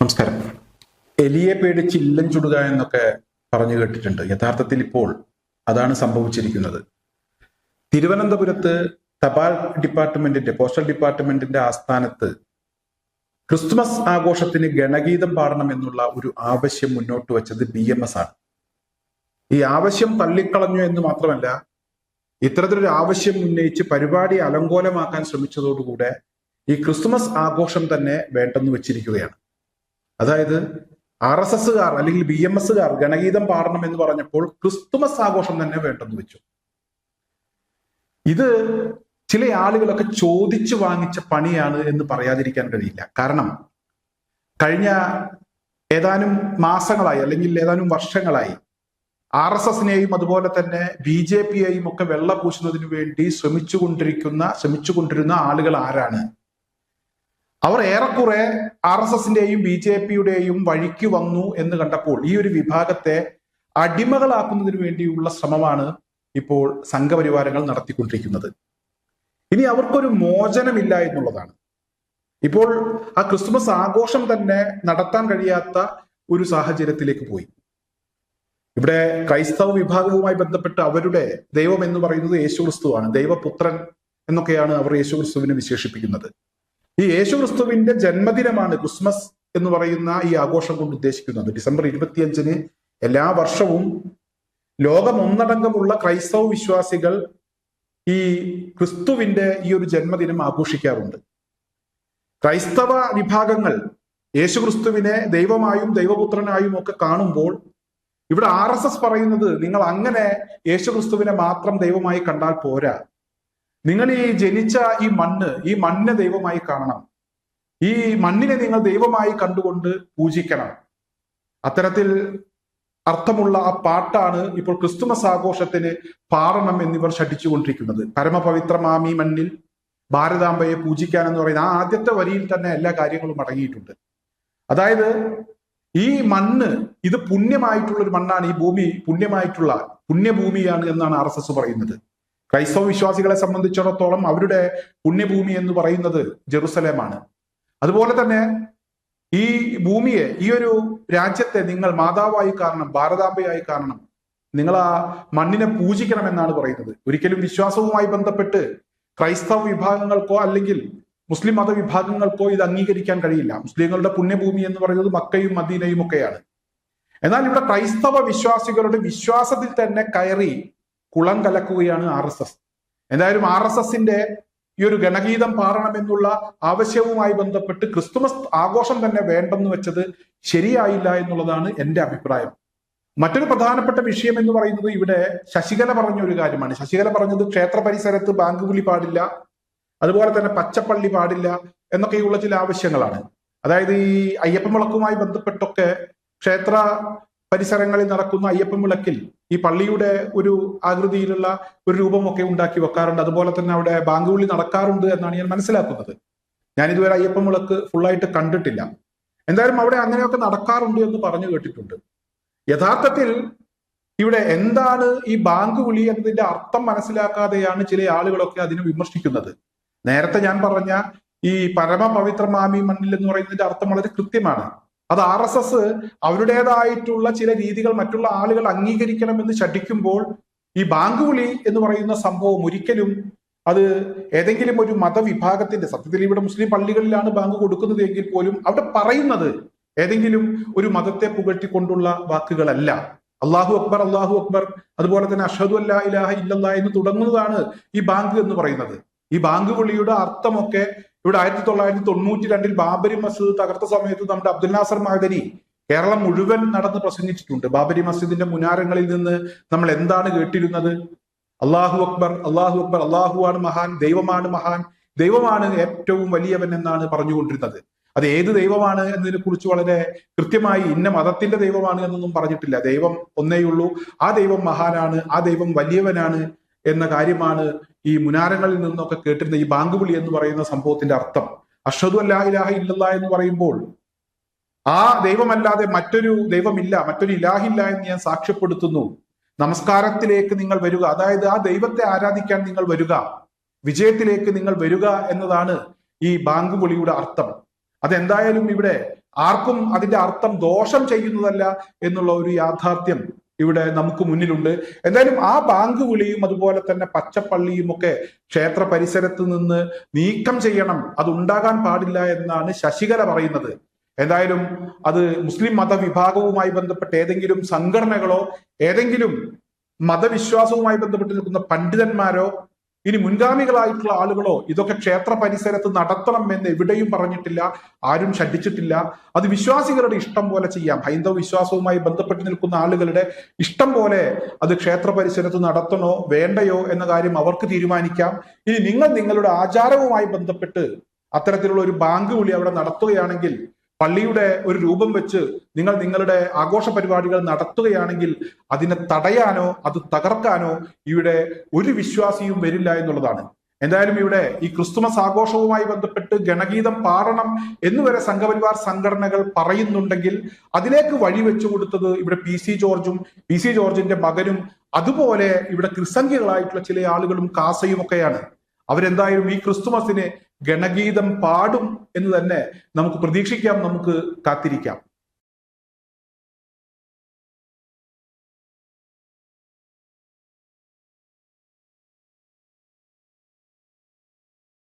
നമസ്കാരം. എലിയെ പേടിച്ച് ഇല്ലം ചുടുക എന്നൊക്കെ പറഞ്ഞു കേട്ടിട്ടുണ്ട്. യഥാർത്ഥത്തിൽ ഇപ്പോൾ അതാണ് സംഭവിച്ചിരിക്കുന്നത്. തിരുവനന്തപുരത്ത് തപാൽ ഡിപ്പാർട്ട്മെന്റിന്റെ പോസ്റ്റൽ ഡിപ്പാർട്ട്മെന്റിന്റെ ആസ്ഥാനത്ത് ക്രിസ്തുമസ് ആഘോഷത്തിന് ഗണഗീതം പാടണം എന്നുള്ള ഒരു ആവശ്യം മുന്നോട്ട് വെച്ചത് BMS ആണ്. ഈ ആവശ്യം തള്ളിക്കളഞ്ഞു എന്ന് മാത്രമല്ല, ഇത്തരത്തിലൊരു ആവശ്യം ഉന്നയിച്ച് പരിപാടി അലങ്കോലമാക്കാൻ ശ്രമിച്ചതോടുകൂടെ ഈ ക്രിസ്തുമസ് ആഘോഷം തന്നെ വേണ്ടെന്ന് വെച്ചിരിക്കുകയാണ്. അതായത് RSSകാർ അല്ലെങ്കിൽ BMSകാർ ഗണഗീതം പാടണം എന്ന് പറഞ്ഞപ്പോൾ ക്രിസ്തുമസ് ആഘോഷം തന്നെ വേണ്ടെന്ന് വെച്ചു. ഇത് ചില ആളുകളൊക്കെ ചോദിച്ചു വാങ്ങിച്ച പണിയാണ് എന്ന് പറയാതിരിക്കാൻ കഴിയില്ല. കാരണം കഴിഞ്ഞ ഏതാനും മാസങ്ങളായി അല്ലെങ്കിൽ ഏതാനും വർഷങ്ങളായി RSSനെയും അതുപോലെ തന്നെ BJPയെയും ഒക്കെ വെള്ള പൂശുന്നതിന് വേണ്ടി ശ്രമിച്ചുകൊണ്ടിരുന്ന ആളുകൾ ആരാണ്? അവർ ഏറെക്കുറെ RSSന്റെയും BJPയുടെയും വഴിക്ക് വന്നു എന്ന് കണ്ടപ്പോൾ ഈ ഒരു വിഭാഗത്തെ അടിമകളാക്കുന്നതിന് വേണ്ടിയുള്ള ശ്രമമാണ് ഇപ്പോൾ സംഘപരിവാരങ്ങൾ നടത്തിക്കൊണ്ടിരിക്കുന്നത്. ഇനി അവർക്കൊരു മോചനമില്ല എന്നുള്ളതാണ്. ഇപ്പോൾ ആ ക്രിസ്തുമസ് ആഘോഷം തന്നെ നടത്താൻ കഴിയാത്ത ഒരു സാഹചര്യത്തിലേക്ക് പോയി. ഇവിടെ ക്രൈസ്തവ വിഭാഗവുമായി ബന്ധപ്പെട്ട് അവരുടെ ദൈവം എന്ന് പറയുന്നത് യേശുക്രിസ്തുവാണ്. ദൈവപുത്രൻ എന്നൊക്കെയാണ് അവർ യേശുക്രിസ്തുവിനെ വിശേഷിപ്പിക്കുന്നത്. ഈ യേശുക്രിസ്തുവിന്റെ ജന്മദിനമാണ് ക്രിസ്മസ് എന്ന് പറയുന്ന ഈ ആഘോഷം കൊണ്ട് ഉദ്ദേശിക്കുന്നത്. ഡിസംബർ 25-ന് എല്ലാ വർഷവും ലോകമൊന്നടങ്കമുള്ള ക്രൈസ്തവ വിശ്വാസികൾ ഈ ക്രിസ്തുവിന്റെ ഈ ഒരു ജന്മദിനം ആഘോഷിക്കാറുണ്ട്. ക്രൈസ്തവ വിഭാഗങ്ങൾ യേശുക്രിസ്തുവിനെ ദൈവമായും ദൈവപുത്രനായും ഒക്കെ കാണുമ്പോൾ ഇവിടെ RSS പറയുന്നത് നിങ്ങൾ അങ്ങനെ യേശുക്രിസ്തുവിനെ മാത്രം ദൈവമായി കണ്ടാൽ പോരാ, നിങ്ങൾ ഈ ജനിച്ച ഈ മണ്ണിനെ ദൈവമായി കാണണം, ഈ മണ്ണിനെ നിങ്ങൾ ദൈവമായി കണ്ടുകൊണ്ട് പൂജിക്കണം. അത്തരത്തിൽ അർത്ഥമുള്ള ആ പാട്ടാണ് ഇപ്പോൾ ക്രിസ്തുമസ് ആഘോഷത്തിന് പാടണം എന്നിവർ ശഠിച്ചുകൊണ്ടിരിക്കുന്നത്. പരമപവിത്രമാമി മണ്ണിൽ ഭാരതാംബയെ പൂജിക്കാൻ എന്ന് പറയുന്ന ആ ആദ്യത്തെ വരിയിൽ തന്നെ എല്ലാ കാര്യങ്ങളും അടങ്ങിയിട്ടുണ്ട്. അതായത് ഈ മണ്ണ് ഇത് പുണ്യമായിട്ടുള്ള ഒരു മണ്ണാണ്, ഈ ഭൂമി പുണ്യഭൂമിയാണ് എന്നാണ് RSS പറയുന്നത്. ക്രൈസ്തവ വിശ്വാസികളെ സംബന്ധിച്ചിടത്തോളം അവരുടെ പുണ്യഭൂമി എന്ന് പറയുന്നത് ജെറുസലേമാണ്. അതുപോലെ തന്നെ ഈ ഭൂമിയെ, ഈ ഒരു രാജ്യത്തെ നിങ്ങൾ മാതാവായി കാണണം, ഭാരതാംബയായി കാണണം, നിങ്ങൾ ആ മണ്ണിനെ പൂജിക്കണം എന്നാണ് പറയുന്നത്. ഒരിക്കലും വിശ്വാസവുമായി ബന്ധപ്പെട്ട് ക്രൈസ്തവ വിഭാഗങ്ങൾക്കോ അല്ലെങ്കിൽ മുസ്ലിം മതവിഭാഗങ്ങൾക്കോ ഇത് അംഗീകരിക്കാൻ കഴിയില്ല. മുസ്ലിങ്ങളുടെ പുണ്യഭൂമി എന്ന് പറയുന്നത് മക്കയും മദീനയും ഒക്കെയാണ്. എന്നാൽ ഇവിടെ ക്രൈസ്തവ വിശ്വാസികളുടെ വിശ്വാസത്തിൽ തന്നെ കയറി കുളം കലക്കുകയാണ് RSS. എന്തായാലും RSSന്റെ ഈ ഒരു ഗണഗീതം പാടണമെന്നുള്ള ആവശ്യവുമായി ബന്ധപ്പെട്ട് ക്രിസ്തുമസ് ആഘോഷം തന്നെ വേണ്ടെന്ന് വെച്ചത് ശരിയായില്ല എന്നുള്ളതാണ് എൻ്റെ അഭിപ്രായം. മറ്റൊരു പ്രധാനപ്പെട്ട വിഷയം എന്ന് പറയുന്നത് ഇവിടെ ശശികല പറഞ്ഞ ഒരു കാര്യമാണ്. ശശികല പറഞ്ഞത് ക്ഷേത്ര പരിസരത്ത് ബാങ്ക് വിളി പാടില്ല, അതുപോലെ തന്നെ പച്ചപ്പള്ളി പാടില്ല എന്നൊക്കെയുള്ള ചില ആവശ്യങ്ങളാണ്. അതായത് ഈ അയ്യപ്പൻ വിളക്കുമായി ബന്ധപ്പെട്ടൊക്കെ ക്ഷേത്ര പരിസരങ്ങളിൽ നടക്കുന്ന അയ്യപ്പൻ വിളക്കിൽ ഈ പള്ളിയുടെ ഒരു ആകൃതിയിലുള്ള ഒരു രൂപമൊക്കെ ഉണ്ടാക്കി വെക്കാറുണ്ട്. അതുപോലെ തന്നെ അവിടെ ബാങ്ക് വിളി നടക്കാറുണ്ട് എന്നാണ് ഞാൻ മനസ്സിലാക്കുന്നത്. ഞാൻ ഇതുവരെ അയ്യപ്പൻ വിളക്ക് ഫുള്ളായിട്ട് കണ്ടിട്ടില്ല. എന്തായാലും അവിടെ അങ്ങനെയൊക്കെ നടക്കാറുണ്ട് എന്ന് പറഞ്ഞു കേട്ടിട്ടുണ്ട്. യഥാർത്ഥത്തിൽ ഇവിടെ എന്താണ് ഈ ബാങ്ക് വിളി എന്നതിന്റെ അർത്ഥം മനസ്സിലാക്കാതെയാണ് ചില ആളുകളൊക്കെ അതിനെ വിമർശിക്കുന്നത്. നേരത്തെ ഞാൻ പറഞ്ഞ ഈ പരമപവിത്രമാമി മണ്ണിൽ എന്ന് പറയുന്നതിന്റെ അർത്ഥം വളരെ കൃത്യമാണ്. അത് RSS അവരുടേതായിട്ടുള്ള ചില രീതികൾ മറ്റുള്ള ആളുകൾ അംഗീകരിക്കണമെന്ന് ശഠിക്കുമ്പോൾ ഈ ബാങ്ക് വിളി എന്ന് പറയുന്ന സംഭവം ഒരിക്കലും അത് ഏതെങ്കിലും ഒരു മതവിഭാഗത്തിന്റെ, സത്യത്തിൽ ഇവിടെ മുസ്ലിം പള്ളികളിലാണ് ബാങ്ക് കൊടുക്കുന്നത് എങ്കിൽ പോലും അവിടെ പറയുന്നത് ഏതെങ്കിലും ഒരു മതത്തെ പുകഴ്ത്തിക്കൊണ്ടുള്ള വാക്കുകളല്ല. അല്ലാഹു അക്ബർ, അല്ലാഹു അക്ബർ, അതുപോലെ തന്നെ അഷ്ഹദു അല്ലാ ഇലാഹ ഇല്ലല്ലാഹ് എന്ന് തുടങ്ങുന്നതാണ് ഈ ബാങ്ക് എന്ന് പറയുന്നത്. ഈ ബാങ്ക് വിളിയുടെ അർത്ഥമൊക്കെ ഇവിടെ 1992 ബാബരി മസ്ജിദ് തകർത്ത സമയത്ത് നമ്മുടെ അബ്ദുൽ നാസർ മഅദനി കേരളം മുഴുവൻ നടന്ന് പ്രസംഗിച്ചിട്ടുണ്ട്. ബാബരി മസ്ജിദിന്റെ മുനാരങ്ങളിൽ നിന്ന് നമ്മൾ എന്താണ് കേട്ടിരുന്നത്? അല്ലാഹു അക്ബർ, അല്ലാഹു അക്ബർ, അല്ലാഹുവാണ് മഹാൻ, ദൈവമാണ് മഹാൻ, ദൈവമാണ് ഏറ്റവും വലിയവൻ എന്നാണ് പറഞ്ഞുകൊണ്ടിരുന്നത്. അത് ഏത് ദൈവമാണ് എന്നതിനെ കുറിച്ച് വളരെ കൃത്യമായി ഇന്ന മതത്തിന്റെ ദൈവമാണ് എന്നൊന്നും പറഞ്ഞിട്ടില്ല. ദൈവം ഒന്നേയുള്ളൂ, ആ ദൈവം മഹാനാണ്, ആ ദൈവം വലിയവനാണ് എന്ന കാര്യമാണ് ഈ മുനാരങ്ങളിൽ നിന്നൊക്കെ കേട്ടിരുന്ന ഈ ബാങ്ക് വിളി എന്ന് പറയുന്ന സംഭവത്തിന്റെ അർത്ഥം. അഷ്ഹദു അല്ലാ ഇലാഹ ഇല്ലല്ലാഹ് എന്ന് പറയുമ്പോൾ ആ ദൈവമല്ലാതെ മറ്റൊരു ദൈവമില്ല, മറ്റൊരു ഇലാഹില്ല എന്ന് ഞാൻ സാക്ഷ്യപ്പെടുത്തുന്നു. നമസ്കാരത്തിലേക്ക് നിങ്ങൾ വരിക, അതായത് ആ ദൈവത്തെ ആരാധിക്കാൻ നിങ്ങൾ വരിക, വിജയത്തിലേക്ക് നിങ്ങൾ വരിക എന്നതാണ് ഈ ബാങ്ക് വിളിയുടെ അർത്ഥം. അതെന്തായാലും ഇവിടെ ആർക്കും അതിന്റെ അർത്ഥം ദോഷം ചെയ്യുന്നതല്ല എന്നുള്ള ഒരു യാഥാർത്ഥ്യം ഇവിടെ നമുക്ക് മുന്നിലുണ്ട്. എന്തായാലും ആ ബാങ്ക് വിളിയും അതുപോലെ തന്നെ പച്ചപ്പള്ളിയും ഒക്കെ ക്ഷേത്ര പരിസരത്ത് നിന്ന് നീക്കം ചെയ്യണം, അത് ഉണ്ടാകാൻ പാടില്ല എന്നാണ് ശശികല പറയുന്നത്. എന്തായാലും അത് മുസ്ലിം മതവിഭാഗവുമായി ബന്ധപ്പെട്ട ഏതെങ്കിലും സംഘടനകളോ ഏതെങ്കിലും മതവിശ്വാസവുമായി ബന്ധപ്പെട്ട് നിൽക്കുന്ന പണ്ഡിതന്മാരോ ഇനി മുൻഗാമികളായിട്ടുള്ള ആളുകളോ ഇതൊക്കെ ക്ഷേത്ര പരിസരത്ത് നടത്തണം എന്ന് എവിടെയും പറഞ്ഞിട്ടില്ല, ആരും ശഠിച്ചിട്ടില്ല. അത് വിശ്വാസികളുടെ ഇഷ്ടം പോലെ ചെയ്യാം. ഹൈന്ദവ വിശ്വാസവുമായി ബന്ധപ്പെട്ട് നിൽക്കുന്ന ആളുകളുടെ ഇഷ്ടം പോലെ അത് ക്ഷേത്ര പരിസരത്ത് നടത്തണോ വേണ്ടയോ എന്ന കാര്യം അവർക്ക് തീരുമാനിക്കാം. ഇനി നിങ്ങൾ നിങ്ങളുടെ ആചാരവുമായി ബന്ധപ്പെട്ട് അത്തരത്തിലുള്ള ഒരു ബാങ്ക് വിളി അവിടെ നടത്തുകയാണെങ്കിൽ, പള്ളിയുടെ ഒരു രൂപം വെച്ച് നിങ്ങൾ നിങ്ങളുടെ ആഘോഷ പരിപാടികൾ നടത്തുകയാണെങ്കിൽ അതിനെ തടയാനോ അത് തകർക്കാനോ ഇവിടെ ഒരു വിശ്വാസിയും വരില്ല എന്നുള്ളതാണ്. എന്തായാലും ഇവിടെ ഈ ക്രിസ്തുമസ് ആഘോഷവുമായി ബന്ധപ്പെട്ട് ഗണഗീതം പാടണം എന്നുവരെ സംഘപരിവാർ സംഘടനകൾ പറയുന്നുണ്ടെങ്കിൽ അതിലേക്ക് വഴിവെച്ചു കൊടുത്തത് ഇവിടെ പി.സി. ജോർജിന്റെ മകനും അതുപോലെ ഇവിടെ ക്രിസംഖ്യകളായിട്ടുള്ള ചില ആളുകളും കാസയും ഒക്കെയാണ്. അവരെന്തായാലും ഈ ക്രിസ്തുമസിന് ഗണഗീതം പാടും എന്ന് തന്നെ നമുക്ക് പ്രതീക്ഷിക്കാം, നമുക്ക് കാത്തിരിക്കാം.